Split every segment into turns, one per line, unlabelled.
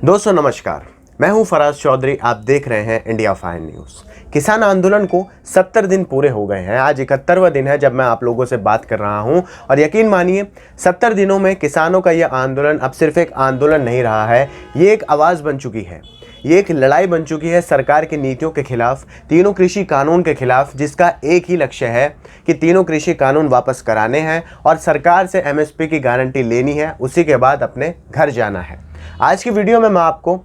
दोस्तों नमस्कार, मैं हूं फराज चौधरी। आप देख रहे हैं इंडिया फाइन न्यूज़। किसान आंदोलन को 70 दिन पूरे हो गए हैं। आज 71वां दिन है जब मैं आप लोगों से बात कर रहा हूं और यकीन मानिए 70 दिनों में किसानों का यह आंदोलन अब सिर्फ एक आंदोलन नहीं रहा है, ये एक आवाज़ बन चुकी है, ये एक लड़ाई बन चुकी है सरकार की नीतियों के खिलाफ, तीनों कृषि कानून के खिलाफ, जिसका एक ही लक्ष्य है कि तीनों कृषि कानून वापस कराने हैं और सरकार से एमएसपी की गारंटी लेनी है, उसी के बाद अपने घर जाना है। आज की वीडियो में मैं आपको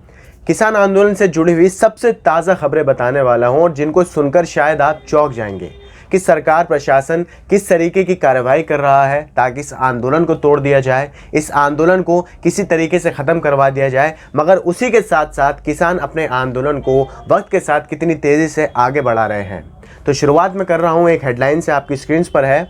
किसान आंदोलन से जुड़ी हुई सबसे ताज़ा खबरें बताने वाला हूं और जिनको सुनकर शायद आप चौंक जाएंगे कि सरकार प्रशासन किस तरीके की कार्रवाई कर रहा है ताकि इस आंदोलन को तोड़ दिया जाए, इस आंदोलन को किसी तरीके से ख़त्म करवा दिया जाए। मगर उसी के साथ साथ किसान अपने आंदोलन को वक्त के साथ कितनी तेज़ी से आगे बढ़ा रहे हैं। तो शुरुआत में कर रहा हूँ एक हेडलाइन से, आपकी स्क्रीन पर है।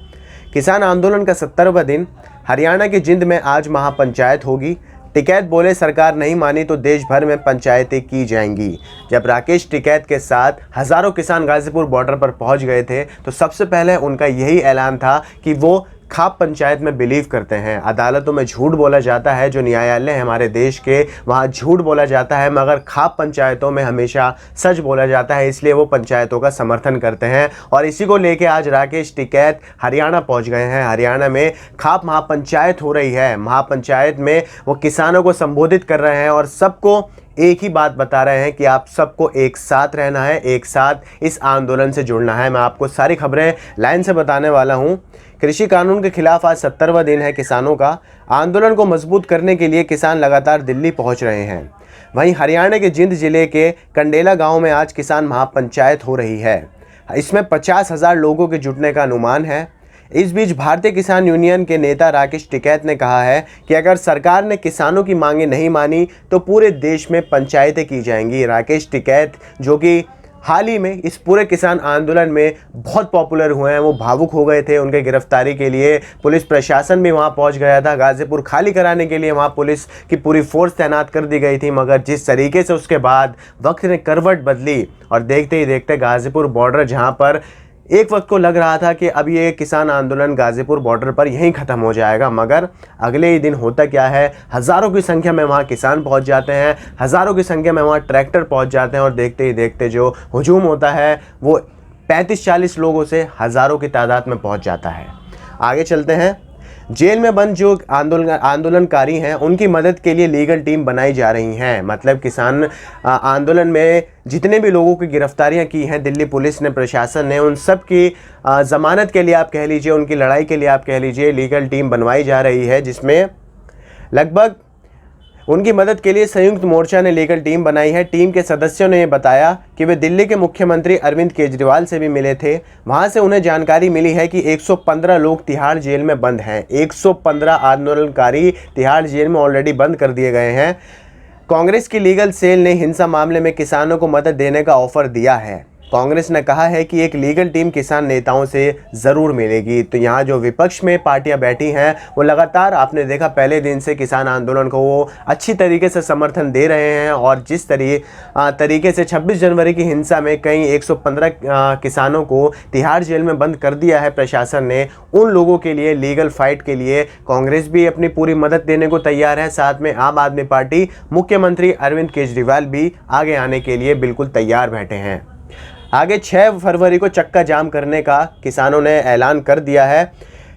किसान आंदोलन का 70वां दिन, हरियाणा के जिंद में आज महापंचायत होगी। टिकैत बोले सरकार नहीं मानी तो देश भर में पंचायतें की जाएंगी। जब राकेश टिकैत के साथ हज़ारों किसान गाजीपुर बॉर्डर पर पहुंच गए थे तो सबसे पहले उनका यही ऐलान था कि वो खाप पंचायत में बिलीव करते हैं। अदालतों में झूठ बोला जाता है, जो न्यायालय है हमारे देश के, वहाँ झूठ बोला जाता है, मगर खाप पंचायतों में हमेशा सच बोला जाता है, इसलिए वो पंचायतों का समर्थन करते हैं। और इसी को लेके आज राकेश टिकैत हरियाणा पहुँच गए हैं। हरियाणा में खाप महापंचायत हो रही है। महापंचायत में वो किसानों को संबोधित कर रहे हैं और सबको एक ही बात बता रहे हैं कि आप सबको एक साथ रहना है, एक साथ इस आंदोलन से जुड़ना है। मैं आपको सारी खबरें लाइन से बताने वाला हूं। कृषि कानून के खिलाफ आज 70वां दिन है किसानों का। आंदोलन को मजबूत करने के लिए किसान लगातार दिल्ली पहुंच रहे हैं। वहीं हरियाणा के जिंद जिले के कंडेला गांव में आज किसान महापंचायत हो रही है। इसमें 50,000 लोगों के जुटने का अनुमान है। इस बीच भारतीय किसान यूनियन के नेता राकेश टिकैत ने कहा है कि अगर सरकार ने किसानों की मांगें नहीं मानी तो पूरे देश में पंचायतें की जाएंगी। राकेश टिकैत जो कि हाल ही में इस पूरे किसान आंदोलन में बहुत पॉपुलर हुए हैं, वो भावुक हो गए थे। उनके गिरफ्तारी के लिए पुलिस प्रशासन भी वहां पहुंच गया था। गाजीपुर खाली कराने के लिए वहां पुलिस की पूरी फोर्स तैनात कर दी गई थी, मगर जिस तरीके से उसके बाद वक्त ने करवट बदली और देखते ही देखते गाजीपुर बॉर्डर, जहां पर एक वक्त को लग रहा था कि अब ये किसान आंदोलन गाजीपुर बॉर्डर पर यहीं ख़त्म हो जाएगा, मगर अगले ही दिन होता क्या है, हज़ारों की संख्या में वहाँ किसान पहुँच जाते हैं, हज़ारों की संख्या में वहाँ ट्रैक्टर पहुँच जाते हैं और देखते ही देखते जो हुजूम होता है वो 35-40 लोगों से हज़ारों की तादाद में पहुँच जाता है। आगे चलते हैं। जेल में बंद जो आंदोलनकारी हैं उनकी मदद के लिए लीगल टीम बनाई जा रही हैं। मतलब किसान आंदोलन में जितने भी लोगों की गिरफ्तारियां की हैं दिल्ली पुलिस ने, प्रशासन ने, उन सब की ज़मानत के लिए आप कह लीजिए, उनकी लड़ाई के लिए आप कह लीजिए, लीगल टीम बनवाई जा रही है, जिसमें लगभग उनकी मदद के लिए संयुक्त मोर्चा ने लीगल टीम बनाई है। टीम के सदस्यों ने बताया कि वे दिल्ली के मुख्यमंत्री अरविंद केजरीवाल से भी मिले थे। वहां से उन्हें जानकारी मिली है कि 115 लोग तिहाड़ जेल में बंद हैं। 115 आंदोलनकारी तिहाड़ जेल में ऑलरेडी बंद कर दिए गए हैं। कांग्रेस की लीगल सेल ने हिंसा मामले में किसानों को मदद देने का ऑफर दिया है। कांग्रेस ने कहा है कि एक लीगल टीम किसान नेताओं से ज़रूर मिलेगी। तो यहाँ जो विपक्ष में पार्टियां बैठी हैं वो लगातार, आपने देखा पहले दिन से किसान आंदोलन को वो अच्छी तरीके से समर्थन दे रहे हैं और जिस तरीके से 26 जनवरी की हिंसा में कई 115 किसानों को तिहाड़ जेल में बंद कर दिया है प्रशासन ने, उन लोगों के लिए लीगल फाइट के लिए कांग्रेस भी अपनी पूरी मदद देने को तैयार है। साथ में आम आदमी पार्टी, मुख्यमंत्री अरविंद केजरीवाल भी आगे आने के लिए बिल्कुल तैयार बैठे हैं। आगे 6 फरवरी को चक्का जाम करने का किसानों ने ऐलान कर दिया है।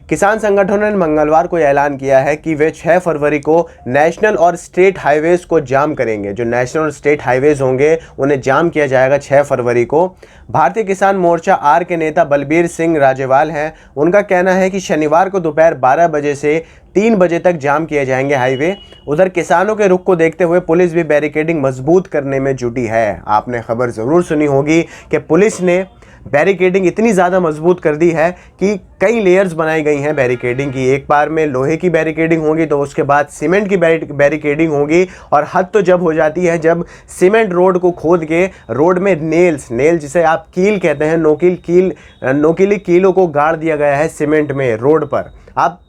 किसान संगठनों ने मंगलवार को ऐलान किया है कि वे 6 फरवरी को नेशनल और स्टेट हाईवेज़ को जाम करेंगे। जो नेशनल और स्टेट हाईवेज़ होंगे उन्हें जाम किया जाएगा 6 फरवरी को। भारतीय किसान मोर्चा आर के नेता बलबीर सिंह राजेवाल हैं। उनका कहना है कि शनिवार को दोपहर 12 बजे से 3 बजे तक जाम किए जाएंगे हाईवे। उधर किसानों के रुख को देखते हुए पुलिस भी बैरिकेडिंग मजबूत करने में जुटी है। आपने खबर ज़रूर सुनी होगी कि पुलिस ने बैरिकेडिंग इतनी ज़्यादा मजबूत कर दी है कि कई लेयर्स बनाई गई हैं बैरिकेडिंग की। एक बार में लोहे की बैरिकेडिंग होगी तो उसके बाद सीमेंट की बैरिकेडिंग होगी और हद तो जब हो जाती है जब सीमेंट रोड को खोद के रोड में नेल जिसे आप कील कहते हैं, नोकीली कीलों को गाड़ दिया गया है सीमेंट में रोड पर। आप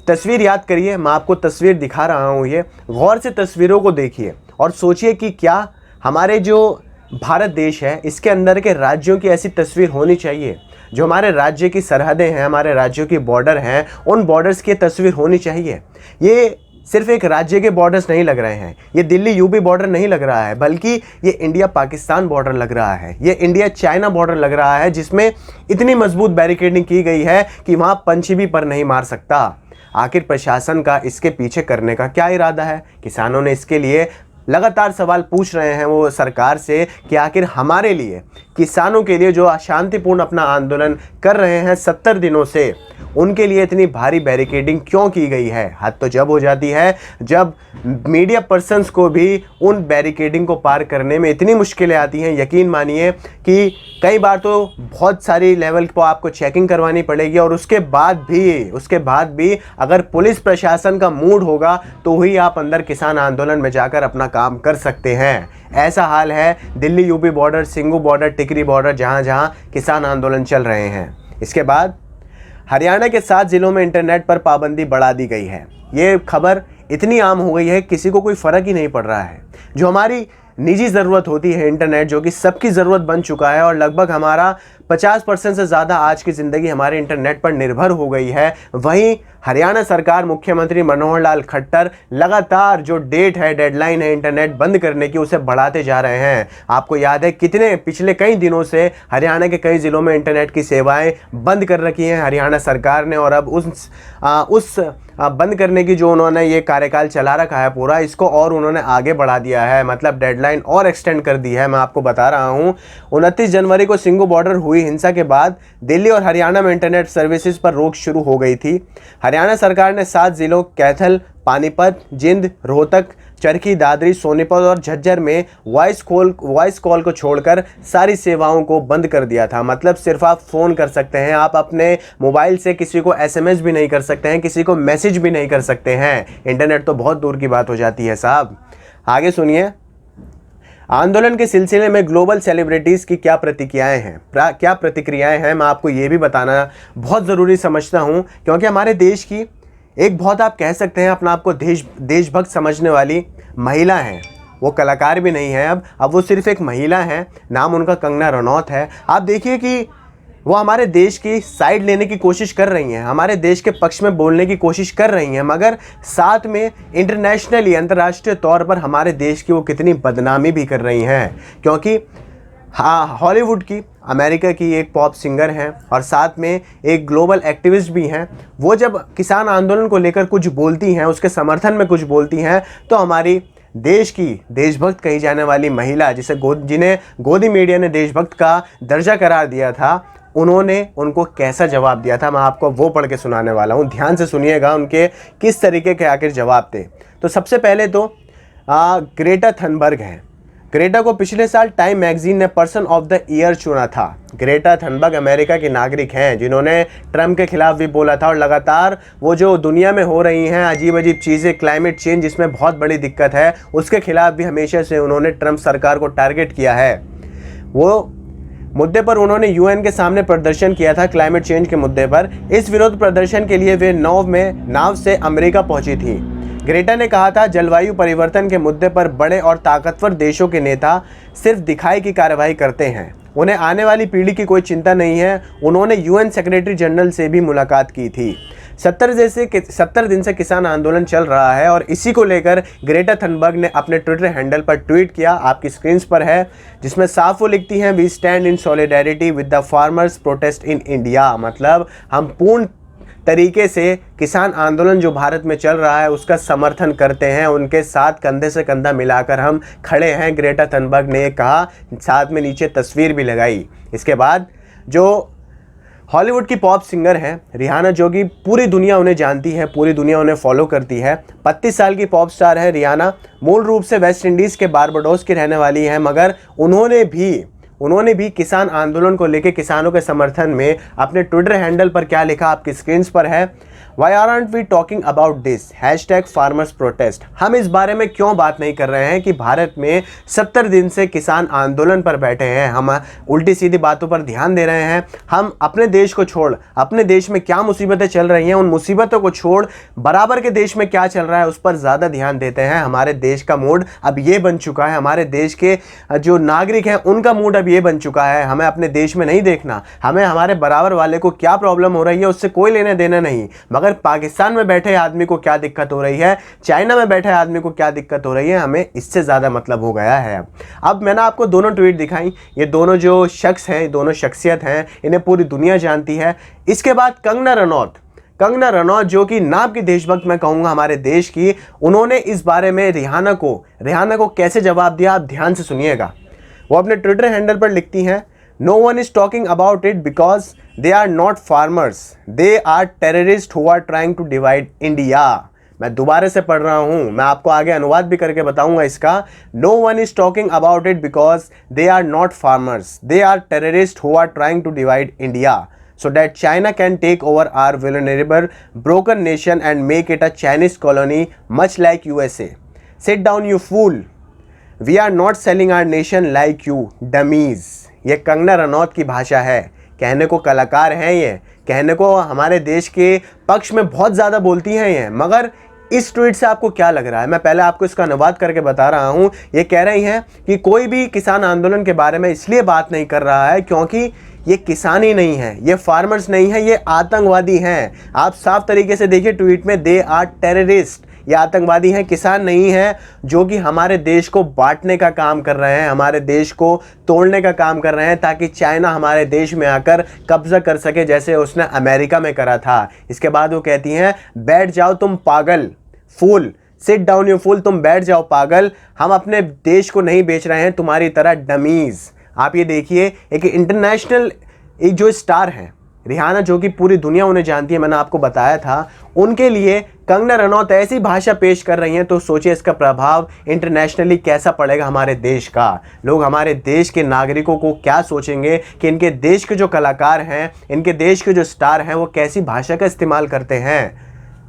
तस्वीर याद करिए, मैं आपको तस्वीर दिखा रहा हूँ, ये गौर से तस्वीरों को देखिए और सोचिए कि क्या हमारे जो भारत देश है इसके अंदर के राज्यों की ऐसी तस्वीर होनी चाहिए। जो हमारे राज्य की सरहदें हैं, हमारे राज्यों की बॉर्डर हैं, उन बॉर्डर्स की तस्वीर होनी चाहिए। ये सिर्फ एक राज्य के बॉर्डर्स नहीं लग रहे हैं, ये दिल्ली यूपी बॉर्डर नहीं लग रहा है, बल्कि ये इंडिया पाकिस्तान बॉर्डर लग रहा है, ये इंडिया चाइना बॉर्डर लग रहा है, जिसमें इतनी मजबूत बैरिकेडिंग की गई है कि वहाँ पंछी भी पर नहीं मार सकता। आखिर प्रशासन का इसके पीछे करने का क्या इरादा है? किसानों ने इसके लिए लगातार सवाल पूछ रहे हैं वो सरकार से कि आखिर हमारे लिए, किसानों के लिए जो शांतिपूर्ण अपना आंदोलन कर रहे हैं 70 दिनों से, उनके लिए इतनी भारी बैरिकेडिंग क्यों की गई है। हद तो जब हो जाती है जब मीडिया पर्सन्स को भी उन बैरिकेडिंग को पार करने में इतनी मुश्किलें आती हैं। यकीन मानिए कि कई बार तो बहुत सारी लेवल पर आपको चेकिंग करवानी पड़ेगी, और उसके बाद भी अगर पुलिस प्रशासन का मूड होगा तो ही आप अंदर किसान आंदोलन में जाकर अपना काम कर सकते हैं। ऐसा हाल है Delhi UP border, Singhu border, Tikri border, जहां जहां किसान आंदोलन चल रहे हैं। इसके बाद हरियाणा के 7 जिलों में इंटरनेट पर पाबंदी बढ़ा दी गई है। ये खबर इतनी आम हो गई है किसी को कोई फ़र्क ही नहीं पड़ रहा है। जो हमारी निजी ज़रूरत होती है इंटरनेट, जो कि सबकी ज़रूरत बन चुका है, और लगभग हमारा 50% से ज़्यादा आज की ज़िंदगी हमारे इंटरनेट पर निर्भर हो गई है, वहीं हरियाणा सरकार, मुख्यमंत्री मनोहर लाल खट्टर लगातार जो डेट है, डेडलाइन है इंटरनेट बंद करने की, उसे बढ़ाते जा रहे हैं। आपको याद है कितने पिछले कई दिनों से हरियाणा के कई ज़िलों में इंटरनेट की सेवाएं बंद कर रखी हैं हरियाणा सरकार ने, और अब उस बंद करने की जो उन्होंने ये कार्यकाल चला रखा है पूरा, इसको और उन्होंने आगे बढ़ा दिया है, मतलब डेडलाइन और एक्सटेंड कर दी है। मैं आपको बता रहा हूँ 29 जनवरी को सिंगू बॉर्डर हुई हिंसा के बाद दिल्ली और हरियाणा में इंटरनेट सर्विसेज पर रोक शुरू हो गई थी। हरियाणा सरकार ने 7 जिलों कैथल, पानीपत, जिंद, रोहतक, चरखी, दादरी, सोनीपत और झज्जर में वॉइस कॉल को छोड़कर सारी सेवाओं को बंद कर दिया था। मतलब सिर्फ आप फ़ोन कर सकते हैं, आप अपने मोबाइल से किसी को SMS भी नहीं कर सकते हैं, किसी को मैसेज भी नहीं कर सकते हैं। इंटरनेट तो बहुत दूर की बात हो जाती है साहब। आगे सुनिए, आंदोलन के सिलसिले में ग्लोबल सेलिब्रिटीज़ की क्या प्रतिक्रियाएं हैं, मैं आपको ये भी बताना बहुत ज़रूरी समझता हूँ, क्योंकि हमारे देश की एक बहुत, आप कह सकते हैं अपना आपको देशभक्त समझने वाली महिला हैं। वो कलाकार भी नहीं है, अब वो सिर्फ एक महिला हैं। नाम उनका कंगना रनौत है। आप देखिए कि वो हमारे देश की साइड लेने की कोशिश कर रही हैं, हमारे देश के पक्ष में बोलने की कोशिश कर रही हैं, मगर साथ में इंटरनेशनली, अंतर्राष्ट्रीय तौर पर हमारे देश की वो कितनी बदनामी भी कर रही हैं। क्योंकि हाँ, हॉलीवुड की, अमेरिका की एक पॉप सिंगर हैं और साथ में एक ग्लोबल एक्टिविस्ट भी हैं। वो जब किसान आंदोलन को लेकर कुछ बोलती हैं, उसके समर्थन में कुछ बोलती हैं, तो हमारी देश की देशभक्त कही जाने वाली महिला, जिन्हें गोदी मीडिया ने देशभक्त का दर्जा करार दिया था, उन्होंने उनको कैसा जवाब दिया था, मैं आपको वो पढ़ के सुनाने वाला हूँ। ध्यान से सुनिएगा उनके किस तरीके के आखिर जवाब थे। तो सबसे पहले तो ग्रेटा थनबर्ग हैं। ग्रेटा को पिछले साल टाइम मैगजीन ने पर्सन ऑफ द ईयर चुना था। ग्रेटा थनबर्ग अमेरिका की नागरिक हैं जिन्होंने ट्रम्प के खिलाफ भी बोला था, और लगातार वो जो दुनिया में हो रही हैं अजीब अजीब चीज़ें, क्लाइमेट चेंज जिसमें बहुत बड़ी दिक्कत है, उसके खिलाफ भी हमेशा से उन्होंने ट्रम्प सरकार को टारगेट किया है। वो मुद्दे पर उन्होंने UN के सामने प्रदर्शन किया था, क्लाइमेट चेंज के मुद्दे पर। इस विरोध प्रदर्शन के लिए वे नाव से अमेरिका पहुंची थी। ग्रेटा ने कहा था, जलवायु परिवर्तन के मुद्दे पर बड़े और ताकतवर देशों के नेता सिर्फ दिखाई की कार्रवाई करते हैं, उन्हें आने वाली पीढ़ी की कोई चिंता नहीं है। उन्होंने UN सेक्रेटरी जनरल से भी मुलाकात की थी। 70 दिन से किसान आंदोलन चल रहा है, और इसी को लेकर ग्रेटा थनबर्ग ने अपने ट्विटर हैंडल पर ट्वीट किया, आपकी स्क्रीन पर है, जिसमें साफ वो लिखती हैं, we stand in solidarity with the farmers protest in India. मतलब हम पूर्ण तरीके से किसान आंदोलन जो भारत में चल रहा है उसका समर्थन करते हैं, उनके साथ कंधे से कंधा मिलाकर हम खड़े हैं, ग्रेटा थनबर्ग ने कहा, साथ में नीचे तस्वीर भी लगाई। इसके बाद जो हॉलीवुड की पॉप सिंगर हैं रिहाना, जो कि पूरी दुनिया उन्हें जानती है, पूरी दुनिया उन्हें फॉलो करती है। 35 साल की पॉप स्टार है रिहाना, मूल रूप से वेस्ट इंडीज़ के बारबाडोस की रहने वाली हैं, मगर उन्होंने भी किसान आंदोलन को लेकर किसानों के समर्थन में अपने ट्विटर हैंडल पर क्या लिखा आपकी स्क्रीन पर है, Why aren't we talking about this? #farmers protest। हम इस बारे में क्यों बात नहीं कर रहे हैं कि भारत में 70 दिन से किसान आंदोलन पर बैठे हैं, हम उल्टी सीधी बातों पर ध्यान दे रहे हैं। हम अपने देश को छोड़, अपने देश में क्या मुसीबतें चल रही हैं, उन मुसीबतों को छोड़ बराबर के देश में क्या चल रहा है उस पर ज़्यादा ध्यान देते हैं। हमारे देश का मूड अब ये बन चुका है, हमारे देश के जो नागरिक हैं उनका मूड अब मतलब ये बन चुका है, हमें अपने देश में नहीं देखना, हमें हमारे बराबर वाले को क्या प्रॉब्लम हो रही है उससे कोई लेने देना नहीं, मगर पाकिस्तान में बैठे आदमी को क्या दिक्कत हो रही है, चाइना में बैठे आदमी को क्या दिक्कत हो रही है, हमें इससे ज़्यादा मतलब हो गया है। अब मैंने आपको दोनों ट्वीट दिखाई, ये दोनों जो शख्स हैं, दोनों शख्सियत हैं, इन्हें पूरी दुनिया जानती है। इसके बाद कंगना रनौत जो कि नाम की देशभक्त मैं कहूँगा हमारे देश की, उन्होंने इस बारे में रिहाना को कैसे जवाब दिया, आप ध्यान से सुनिएगा। वो अपने ट्विटर हैंडल पर लिखती हैं, no one is talking about it because they are not farmers, they are terrorist who are trying to divide India. मैं दोबारा से पढ़ रहा हूँ, मैं आपको आगे अनुवाद भी करके बताऊंगा इसका। No one is talking about it because they are not farmers, they are terrorist who are trying to divide India so that China can take over our vulnerable, broken nation and make it a Chinese colony much like USA. Sit down you fool. We are not selling our nation like you dummies. ये कंगना रनौत की भाषा है, कहने को कलाकार हैं, ये कहने को हमारे देश के पक्ष में बहुत ज़्यादा बोलती हैं ये, मगर इस ट्वीट से आपको क्या लग रहा है? मैं पहले आपको इसका अनुवाद करके बता रहा हूँ। ये कह रही हैं कि कोई भी किसान आंदोलन के बारे में इसलिए बात नहीं कर रहा है क्योंकि ये किसान ही नहीं है, ये फार्मर्स नहीं है, ये आतंकवादी हैं। आप साफ तरीके से देखिए ट्वीट में, दे आर टेररिस्ट, ये आतंकवादी हैं, किसान नहीं है, जो कि हमारे देश को बांटने का काम कर रहे हैं, हमारे देश को तोड़ने का काम कर रहे हैं ताकि चाइना हमारे देश में आकर कब्जा कर सके, जैसे उसने अमेरिका में करा था। इसके बाद वो कहती हैं, बैठ जाओ तुम पागल, फूल, सिट डाउन यू फूल, तुम बैठ जाओ पागल, हम अपने देश को नहीं बेच रहे हैं तुम्हारी तरह डमीज़। आप ये देखिए, एक इंटरनेशनल एक जो स्टार हैं रिहाना, जो कि पूरी दुनिया उन्हें जानती है, मैंने आपको बताया था, उनके लिए कंगना रनौत ऐसी भाषा पेश कर रही हैं, तो सोचिए इसका प्रभाव इंटरनेशनली कैसा पड़ेगा हमारे देश का। लोग हमारे देश के नागरिकों को क्या सोचेंगे कि इनके देश के जो कलाकार हैं, इनके देश के जो स्टार हैं, वो कैसी भाषा का इस्तेमाल करते हैं।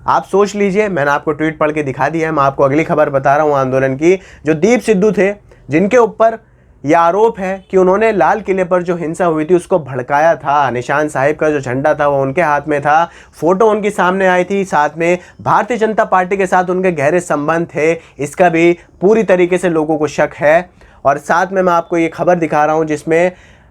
आप सोच लीजिए। मैंने आपको ट्वीट पढ़ के दिखा दिया है। मैं आपको अगली खबर बता रहा हूँ आंदोलन की। जो दीप सिद्धू थे, जिनके ऊपर यह आरोप है कि उन्होंने लाल किले पर जो हिंसा हुई थी उसको भड़काया था, निशान साहिब का जो झंडा था वो उनके हाथ में था, फोटो उनकी सामने आई थी, साथ में भारतीय जनता पार्टी के साथ उनके गहरे संबंध थे, इसका भी पूरी तरीके से लोगों को शक है। और साथ में मैं आपको ये खबर दिखा रहा हूँ जिसमें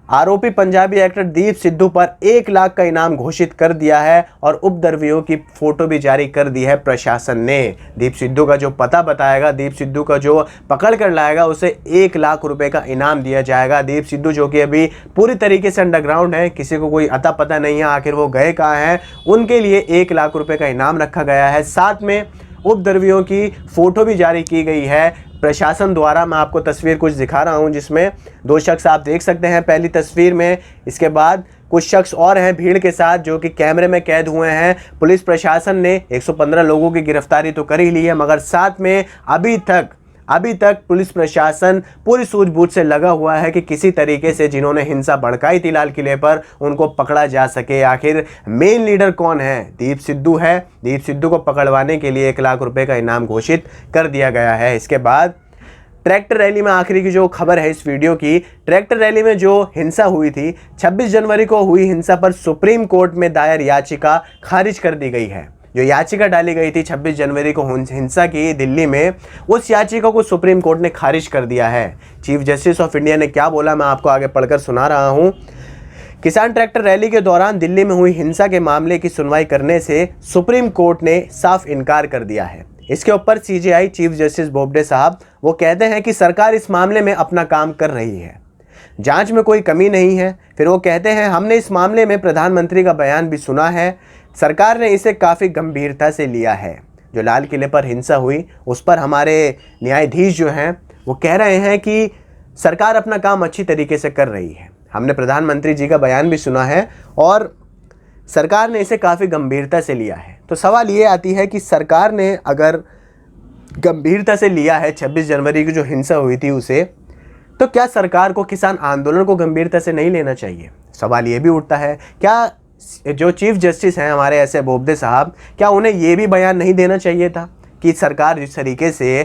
आरोपी पंजाबी एक्टर दीप सिद्धू पर 1 लाख का इनाम घोषित कर दिया है और उपद्रवियों की फोटो भी जारी कर दी है प्रशासन ने। दीप सिद्धू का जो पता बताएगा, दीप सिद्धू का जो पकड़ कर लाएगा, उसे 1 लाख रुपए का इनाम दिया जाएगा। दीप सिद्धू जो कि अभी पूरी तरीके से अंडरग्राउंड है, किसी को कोई अता पता नहीं है आखिर वो गए कहाँ हैं, उनके लिए 1 लाख रुपए का इनाम रखा गया है। साथ में उपद्रवियों की फ़ोटो भी जारी की गई है प्रशासन द्वारा। मैं आपको तस्वीर कुछ दिखा रहा हूं जिसमें 2 शख्स आप देख सकते हैं पहली तस्वीर में। इसके बाद कुछ शख्स और हैं भीड़ के साथ जो कि कैमरे में कैद हुए हैं। पुलिस प्रशासन ने 115 लोगों की गिरफ्तारी तो कर ही ली है, मगर साथ में अभी तक पुलिस प्रशासन पूरी सूझबूझ से लगा हुआ है कि किसी तरीके से जिन्होंने हिंसा भड़काई थी लाल किले पर उनको पकड़ा जा सके। आखिर मेन लीडर कौन है? दीप सिद्धू है। दीप सिद्धू को पकड़वाने के लिए 1 लाख रुपए का इनाम घोषित कर दिया गया है। इसके बाद ट्रैक्टर रैली में आखिरी की जो खबर है इस वीडियो की, ट्रैक्टर रैली में जो हिंसा हुई थी, 26 जनवरी को हुई हिंसा पर सुप्रीम कोर्ट में दायर याचिका खारिज कर दी गई है। जो याचिका डाली गई थी 26 जनवरी को हिंसा की दिल्ली में, उस याचिका को सुप्रीम कोर्ट ने खारिज कर दिया है। चीफ जस्टिस ऑफ इंडिया ने क्या बोला मैं आपको आगे पढ़कर सुना रहा हूँ। किसान ट्रैक्टर रैली के दौरान दिल्ली में हुई हिंसा के मामले की सुनवाई करने से सुप्रीम कोर्ट ने साफ इनकार कर दिया है। इसके ऊपर सीजेआई चीफ जस्टिस बोबडे साहब वो कहते हैं कि सरकार इस मामले में अपना काम कर रही है, जांच में कोई कमी नहीं है। फिर वो कहते हैं हमने इस मामले में प्रधानमंत्री का बयान भी सुना है, सरकार ने इसे काफ़ी गंभीरता से लिया है। जो लाल किले पर हिंसा हुई उस पर हमारे न्यायाधीश जो हैं वो कह रहे हैं कि सरकार अपना काम अच्छी तरीके से कर रही है। हमने प्रधानमंत्री जी का बयान भी सुना है और सरकार ने इसे काफ़ी गंभीरता से लिया है। तो सवाल ये आती है कि सरकार ने अगर गंभीरता से लिया है 26 जनवरी की जो हिंसा हुई थी उसे, तो क्या सरकार को किसान आंदोलन को गंभीरता से नहीं लेना चाहिए? सवाल ये भी उठता है, क्या जो चीफ जस्टिस हैं हमारे ऐसे बोबडे साहब, क्या उन्हें ये भी बयान नहीं देना चाहिए था कि सरकार जिस तरीके से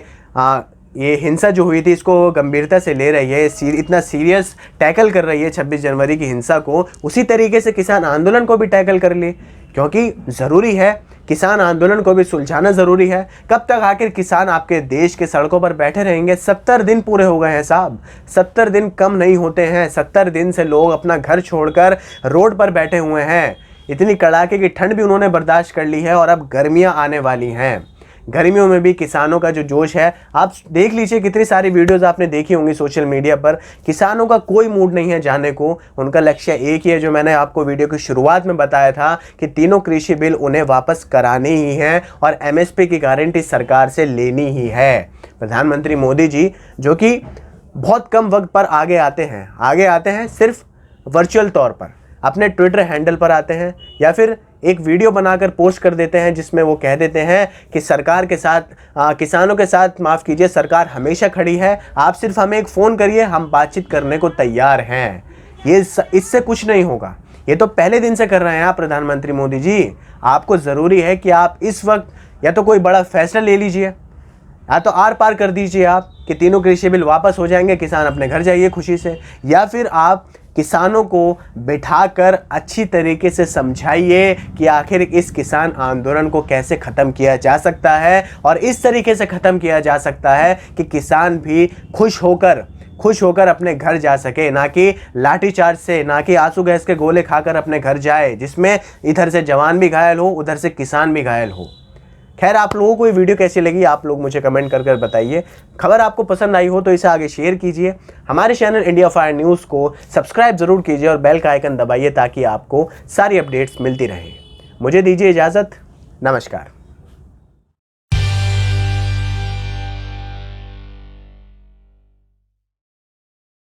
ये हिंसा जो हुई थी इसको गंभीरता से ले रही है, इतना सीरियस टैकल कर रही है 26 जनवरी की हिंसा को, उसी तरीके से किसान आंदोलन को भी टैकल कर ले, क्योंकि ज़रूरी है किसान आंदोलन को भी सुलझाना ज़रूरी है। कब तक आखिर किसान आपके देश के सड़कों पर बैठे रहेंगे? 70 दिन पूरे हो गए हैं साहब, 70 दिन कम नहीं होते हैं। 70 दिन से लोग अपना घर छोड़कर रोड पर बैठे हुए हैं। इतनी कड़ाके की ठंड भी उन्होंने बर्दाश्त कर ली है और अब गर्मियां आने वाली हैं। गर्मियों में भी किसानों का जो जोश है, आप देख लीजिए, कितनी सारी वीडियोस आपने देखी होंगी सोशल मीडिया पर। किसानों का कोई मूड नहीं है जाने को, उनका लक्ष्य एक ही है, जो मैंने आपको वीडियो की शुरुआत में बताया था कि तीनों कृषि बिल उन्हें वापस कराने ही हैं और MSP की गारंटी सरकार से लेनी ही है। प्रधानमंत्री मोदी जी, जो कि बहुत कम वक्त पर आगे आते हैं सिर्फ वर्चुअल तौर पर, अपने ट्विटर हैंडल पर आते हैं या फिर एक वीडियो बनाकर पोस्ट कर देते हैं जिसमें वो कह देते हैं कि सरकार के साथ, किसानों के साथ, माफ़ कीजिए, सरकार हमेशा खड़ी है, आप सिर्फ हमें एक फ़ोन करिए, हम बातचीत करने को तैयार हैं। इससे कुछ नहीं होगा। ये तो पहले दिन से कर रहे हैं आप प्रधानमंत्री मोदी जी। आपको ज़रूरी है कि आप इस वक्त या तो कोई बड़ा फैसला ले लीजिए, या तो आर पार कर दीजिए आप कि तीनों कृषि बिल वापस हो जाएंगे, किसान अपने घर जाइए खुशी से, या फिर आप किसानों को बिठाकर अच्छी तरीके से समझाइए कि आखिर इस किसान आंदोलन को कैसे ख़त्म किया जा सकता है और इस तरीके से ख़त्म किया जा सकता है कि किसान भी खुश होकर अपने घर जा सके, ना कि लाठीचार्ज से, ना कि आंसू गैस के गोले खाकर अपने घर जाए, जिसमें इधर से जवान भी घायल हो, उधर से किसान भी घायल हो। खैर, आप लोगों को ये वीडियो कैसी लगी आप लोग मुझे कमेंट कर बताइए। खबर आपको पसंद आई हो तो इसे आगे शेयर कीजिए। हमारे चैनल इंडिया फायर न्यूज़ को सब्सक्राइब ज़रूर कीजिए और बेल का आइकन दबाइए ताकि आपको सारी अपडेट्स मिलती रहे। मुझे दीजिए इजाज़त। नमस्कार।